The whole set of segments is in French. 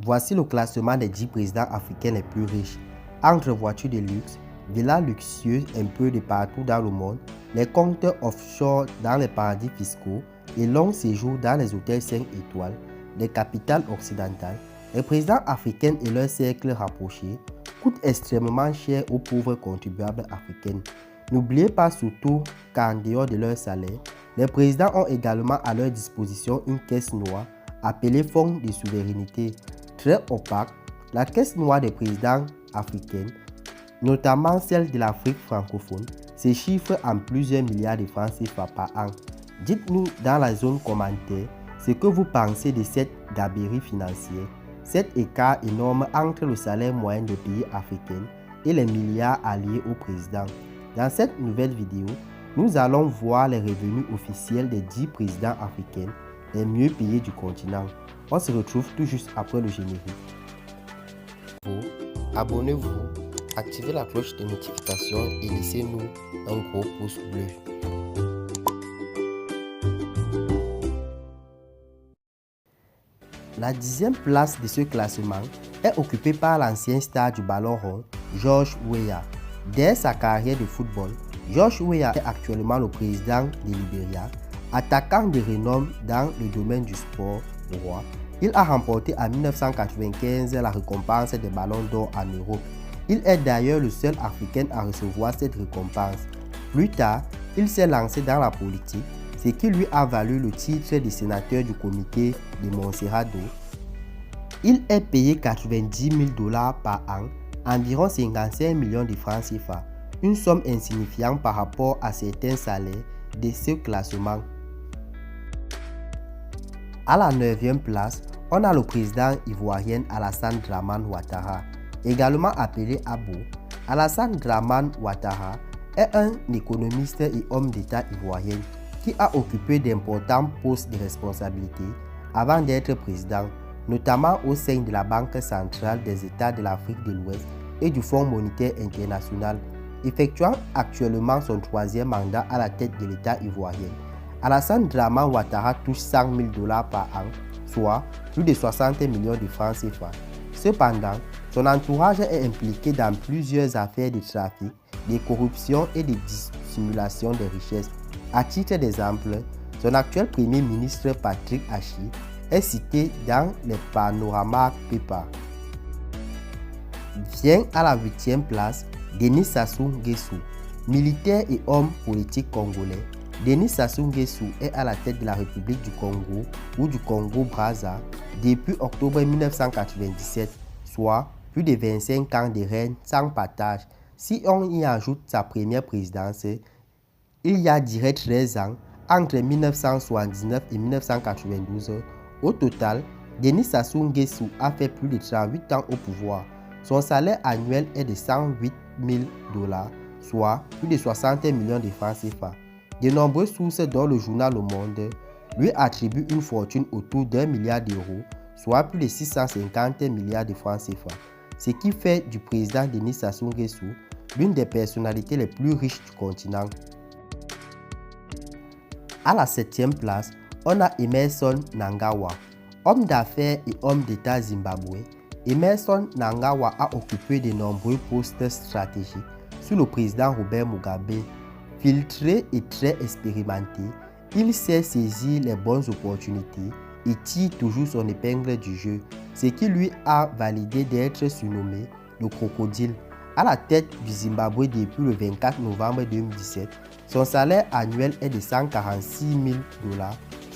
Voici le classement des 10 présidents africains les plus riches. Entre voitures de luxe, villas luxueuses un peu de partout dans le monde, les comptes offshore dans les paradis fiscaux et longs séjours dans les hôtels 5 étoiles des capitales occidentales, les présidents africains et leurs cercles rapprochés coûtent extrêmement cher aux pauvres contribuables africains. N'oubliez pas surtout qu'en dehors de leur salaire, les présidents ont également à leur disposition une caisse noire appelée Fonds de souveraineté. Très opaque, la caisse noire des présidents africains, notamment celle de l'Afrique francophone, se chiffre en plusieurs milliards de francs CFA par an. Dites-nous dans la zone commentaire ce que vous pensez de cette gabegie financière, cet écart énorme entre le salaire moyen des pays africains et les milliards alliés au président. Dans cette nouvelle vidéo, nous allons voir les revenus officiels des 10 présidents africains les mieux payés du continent. On se retrouve tout juste après le générique. Abonnez-vous, activez la cloche de notification et laissez-nous un gros pouce bleu. La 10e place de ce classement est occupée par l'ancien star du ballon rond, George Weah. Dès sa carrière de football, George Weah est actuellement le président de Libéria. Attaquant de renom dans le domaine du sport roi, il a remporté en 1995 la récompense des ballons d'or en Europe. Il est d'ailleurs le seul Africain à recevoir cette récompense. Plus tard, il s'est lancé dans la politique, ce qui lui a valu le titre de sénateur du comité de Montserrat. Il est payé 90 000 $ par an, environ 55 millions de francs CFA, une somme insignifiante par rapport à certains salaires de ce classement. À la 9e place, on a le président ivoirien Alassane Dramane Ouattara, également appelé Abo. Alassane Dramane Ouattara est un économiste et homme d'État ivoirien qui a occupé d'importants postes de responsabilité avant d'être président, notamment au sein de la Banque centrale des États de l'Afrique de l'Ouest et du Fonds monétaire international, effectuant actuellement son 3e mandat à la tête de l'État ivoirien. Alassane Dramane Ouattara touche 100 000 $ par an, soit plus de 60 millions de francs CFA. Cependant, son entourage est impliqué dans plusieurs affaires de trafic, de corruption et de dissimulation des richesses. À titre d'exemple, son actuel premier ministre Patrick Achi est cité dans les Panorama Papers. Vient à la 8e place Denis Sassou Nguesso, militaire et homme politique congolais. Denis Sassou Nguesso est à la tête de la République du Congo ou du Congo-Brazza depuis octobre 1997, soit plus de 25 ans de règne sans partage. Si on y ajoute sa première présidence, il y a direct 13 ans, entre 1979 et 1992, au total, Denis Sassou Nguesso a fait plus de 38 ans au pouvoir. Son salaire annuel est de 108 000 $, soit plus de 60 millions de francs CFA. De nombreuses sources dont le journal Le Monde lui attribuent une fortune autour d'1 milliard d'euros, soit plus de 650 milliards de francs CFA, ce qui fait du président Denis Sassou Nguesso l'une des personnalités les plus riches du continent. À la 7e place, on a Emmerson Mnangagwa. Homme d'affaires et homme d'État zimbabwéen, Emmerson Mnangagwa a occupé de nombreux postes stratégiques sous le président Robert Mugabe. Filtré et très expérimenté, il sait saisir les bonnes opportunités et tire toujours son épingle du jeu, ce qui lui a validé d'être surnommé le crocodile. À la tête du Zimbabwe depuis le 24 novembre 2017, son salaire annuel est de 146 000 $,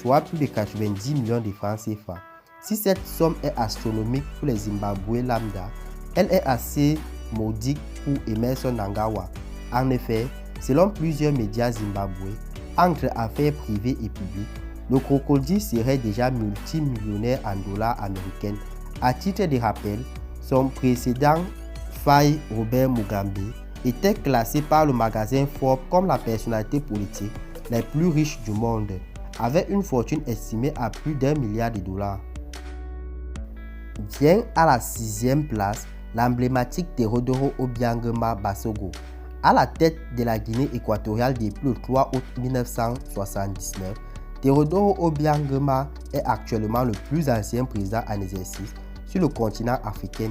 soit plus de 90 millions de francs CFA. Si cette somme est astronomique pour les Zimbabwe lambda, elle est assez modique pour Emmerson Mnangagwa. En effet, selon plusieurs médias zimbabwéens, entre affaires privées et publiques, le crocodile serait déjà multimillionnaire en dollars américains. À titre de rappel, son précédent faille Robert Mugabe était classé par le magazine Forbes comme la personnalité politique la plus riche du monde, avec une fortune estimée à plus d'1 milliard de $. Vient à la 6e place l'emblématique Théodore Obiang Basogo. À la tête de la Guinée équatoriale depuis le 3 août 1979, Théodore Obiang est actuellement le plus ancien président en exercice sur le continent africain.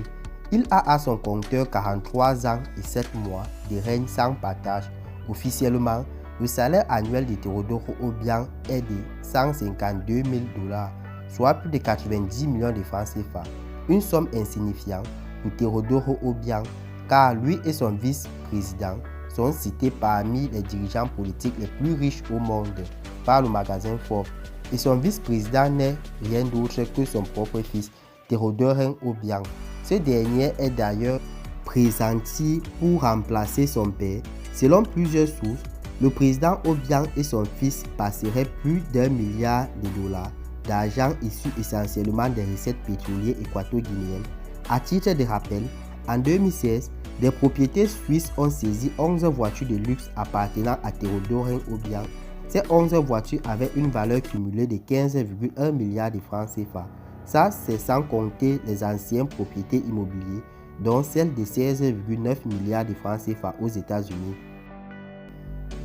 Il a à son compteur 43 ans et 7 mois de règne sans partage. Officiellement, le salaire annuel de Teodoro Obiang est de 152 000 $, soit plus de 90 millions de francs CFA. Une somme insignifiante pour Teodoro Obiang, car lui et son vice-président sont cités parmi les dirigeants politiques les plus riches au monde par le magazine Forbes. Et son vice-président n'est rien d'autre que son propre fils, Teodoro Obiang. Ce dernier est d'ailleurs pressenti pour remplacer son père. Selon plusieurs sources, le président Obiang et son fils passeraient plus d'1 milliard de dollars d'argent issu essentiellement des recettes pétrolières équato-guinéennes. À titre de rappel, en 2016, des propriétaires suisses ont saisi 11 voitures de luxe appartenant à Teodoro Obiang. Ces 11 voitures avaient une valeur cumulée de 15,1 milliards de francs CFA. Ça, c'est sans compter les anciennes propriétés immobilières, dont celle de 16,9 milliards de francs CFA aux États-Unis.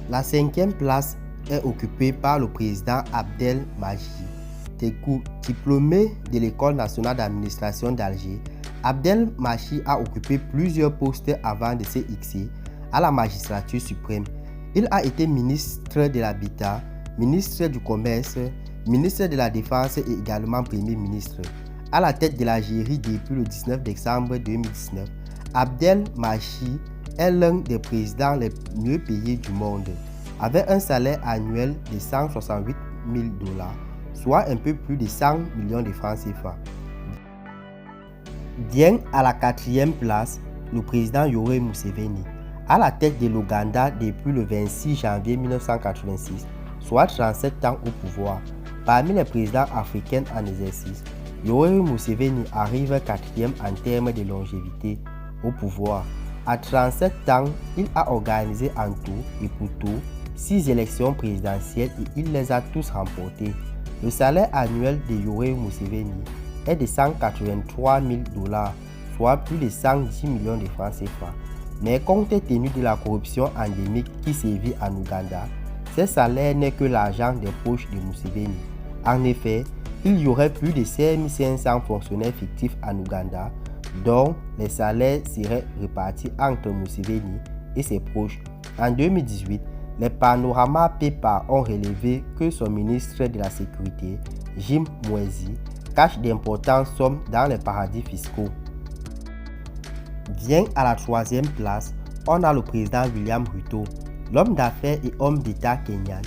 La 5e place est occupée par le président Abdel Majid Tebboune. Diplômé de l'École nationale d'administration d'Alger, Abdel Majid a occupé plusieurs postes avant de se hixer à la magistrature suprême. Il a été ministre de l'Habitat, ministre du Commerce, ministre de la Défense et également Premier ministre. À la tête de l'Algérie depuis le 19 décembre 2019, Abdel Majid est l'un des présidents les mieux payés du monde, avec un salaire annuel de 168 000 $, soit un peu plus de 100 millions de francs CFA. Vient à la 4e place le président Yoweri Museveni, à la tête de l'Ouganda depuis le 26 janvier 1986, soit 37 ans au pouvoir. Parmi les présidents africains en exercice, Yoweri Museveni arrive 4e en termes de longévité au pouvoir. À 37 ans, il a organisé en tout et pour tout 6 élections présidentielles et il les a tous remportées. Le salaire annuel de Yoweri Museveni est de 183 000 $, soit plus de 110 millions de francs CFA. Mais compte tenu de la corruption endémique qui sévit en Ouganda, ce salaire n'est que l'argent des poches de Museveni. En effet, il y aurait plus de 5500 fonctionnaires fictifs en Ouganda, dont les salaires seraient répartis entre Museveni et ses proches. En 2018, les Panorama Papers ont relevé que son ministre de la Sécurité, Jim Muhwezi, cache d'importantes sommes dans les paradis fiscaux. Vient à la 3e place, on a le président William Ruto. L'homme d'affaires et homme d'État kenyan,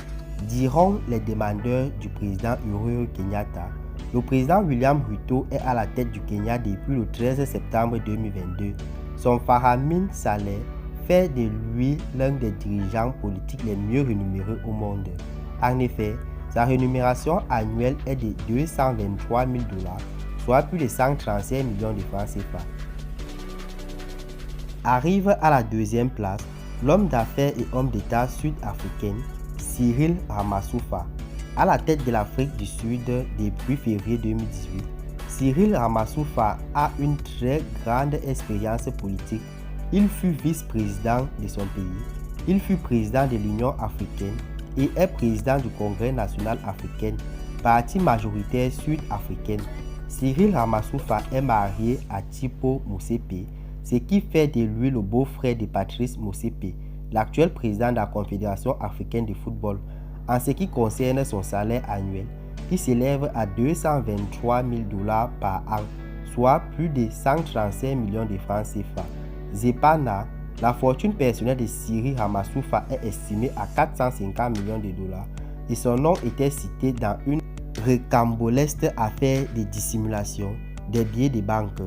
diront les demandeurs du président Uhuru Kenyatta. Le président William Ruto est à la tête du Kenya depuis le 13 septembre 2022. Son faramineux salaire fait de lui l'un des dirigeants politiques les mieux rémunérés au monde. En effet, sa rémunération annuelle est de 223 000 $, soit plus de 135 millions de francs CFA. Arrive à la 2e place l'homme d'affaires et homme d'État sud-africain Cyril Ramaphosa. À la tête de l'Afrique du Sud depuis février 2018, Cyril Ramaphosa a une très grande expérience politique. Il fut vice-président de son pays, il fut président de l'Union africaine et est président du Congrès national africain, parti majoritaire sud-africain. Cyril Ramaphosa est marié à Tshipho Motsepe, ce qui fait de lui le beau-frère de Patrice Motsepe, l'actuel président de la Confédération africaine de football. En ce qui concerne son salaire annuel, qui s'élève à 223 000 $ par an, soit plus de 135 millions de francs CFA. Zepana, la fortune personnelle de Cyril Ramaphosa est estimée à 450 millions de $, et son nom était cité dans une rocambolesque affaire de dissimulation des billets de banque.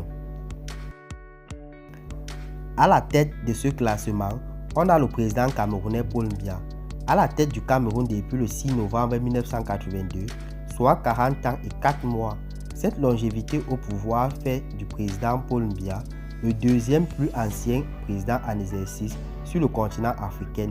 À la tête de ce classement, on a le président camerounais Paul Biya, à la tête du Cameroun depuis le 6 novembre 1982, soit 40 ans et 4 mois. Cette longévité au pouvoir fait du président Paul Biya le deuxième plus ancien président en exercice sur le continent africain.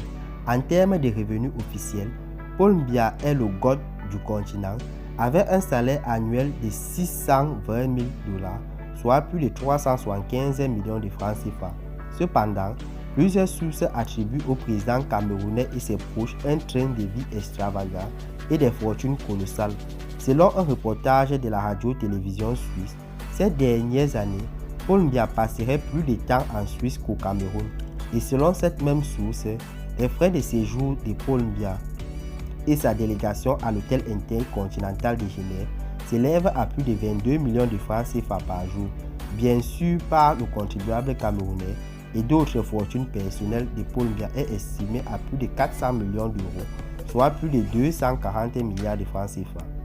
En termes de revenus officiels, Paul Biya est le god du continent avec un salaire annuel de 620 000 $, soit plus de 375 millions de francs CFA. Cependant, plusieurs sources attribuent au président camerounais et ses proches un train de vie extravagant et des fortunes colossales. Selon un reportage de la radio-télévision suisse, Ces dernières années, Paul Biya passerait plus de temps en Suisse qu'au Cameroun. Et selon cette même source, les frais de séjour de Paul Biya et sa délégation à l'hôtel intercontinental de Genève s'élèvent à plus de 22 millions de francs CFA par jour, bien sûr par le contribuable camerounais, et d'autres fortunes personnelles de Paul Biya est estimée à plus de 400 millions d'euros, soit plus de 240 milliards de francs CFA.